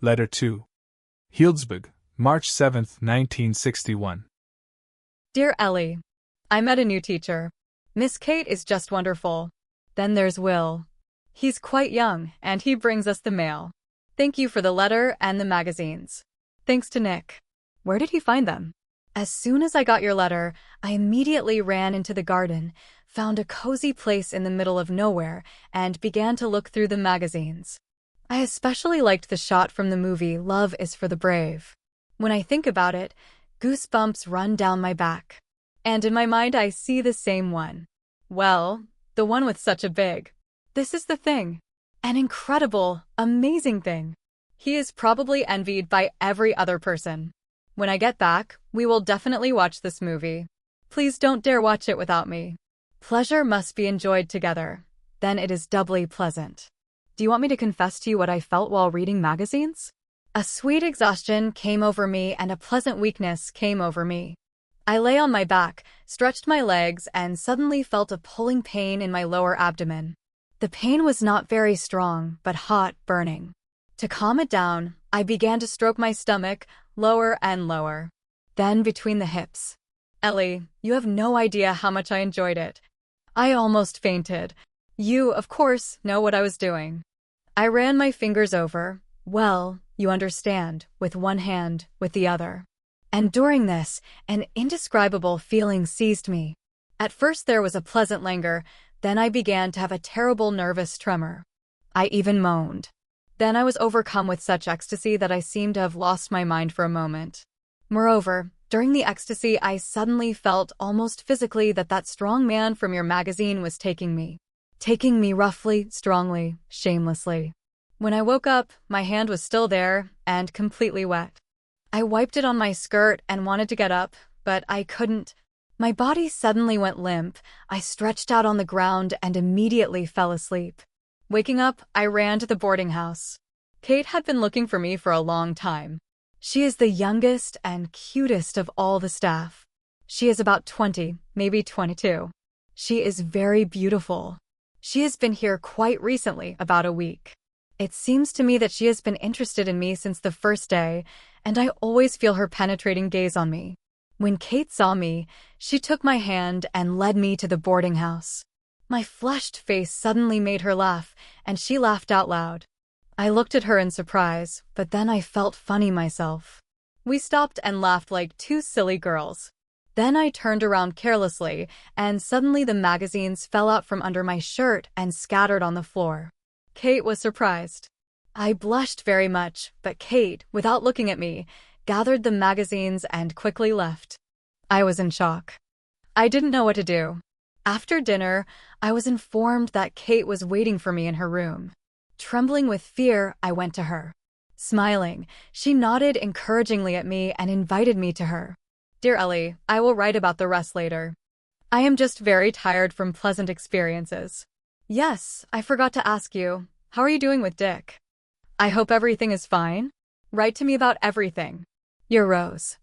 Letter 2. Healdsburg, March 7, 1961. Dear Ellie, I met a new teacher. Miss Kate is just wonderful. Then there's Will. He's quite young, and he brings us the mail. Thank you for the letter and the magazines. Thanks to Nick. Where did he find them? As soon as I got your letter, I immediately ran into the garden, found a cozy place in the middle of nowhere, and began to look through the magazines. I especially liked the shot from the movie Love is for the Brave. When I think about it, goosebumps run down my back. And in my mind I see the same one. Well, the one with such a big. This is the thing. An incredible, amazing thing. He is probably envied by every other person. When I get back, we will definitely watch this movie. Please don't dare watch it without me. Pleasure must be enjoyed together. Then it is doubly pleasant. Do you want me to confess to you what I felt while reading magazines? A sweet exhaustion came over me and a pleasant weakness came over me. I lay on my back, stretched my legs, and suddenly felt a pulling pain in my lower abdomen. The pain was not very strong, but hot, burning. To calm it down, I began to stroke my stomach, lower and lower. Then between the hips. Ellie, you have no idea how much I enjoyed it. I almost fainted. You, of course, know what I was doing. I ran my fingers over, well, you understand, with one hand, with the other. And during this, an indescribable feeling seized me. At first there was a pleasant languor, then I began to have a terrible nervous tremor. I even moaned. Then I was overcome with such ecstasy that I seemed to have lost my mind for a moment. Moreover, during the ecstasy I suddenly felt almost physically that strong man from your magazine was taking me. Taking me roughly, strongly, shamelessly. When I woke up, my hand was still there, and completely wet. I wiped it on my skirt and wanted to get up, but I couldn't. My body suddenly went limp, I stretched out on the ground and immediately fell asleep. Waking up, I ran to the boarding house. Kate had been looking for me for a long time. She is the youngest and cutest of all the staff. She is about 20, maybe 22. She is very beautiful. She has been here quite recently, about a week. It seems to me that she has been interested in me since the first day, and I always feel her penetrating gaze on me. When Kate saw me, she took my hand and led me to the boarding house. My flushed face suddenly made her laugh, and she laughed out loud. I looked at her in surprise, but then I felt funny myself. We stopped and laughed like two silly girls. Then I turned around carelessly, and suddenly the magazines fell out from under my shirt and scattered on the floor. Kate was surprised. I blushed very much, but Kate, without looking at me, gathered the magazines and quickly left. I was in shock. I didn't know what to do. After dinner, I was informed that Kate was waiting for me in her room. Trembling with fear, I went to her. Smiling, she nodded encouragingly at me and invited me to her. Dear Ellie, I will write about the rest later. I am just very tired from pleasant experiences. Yes, I forgot to ask you, how are you doing with Dick? I hope everything is fine. Write to me about everything. Your Rose.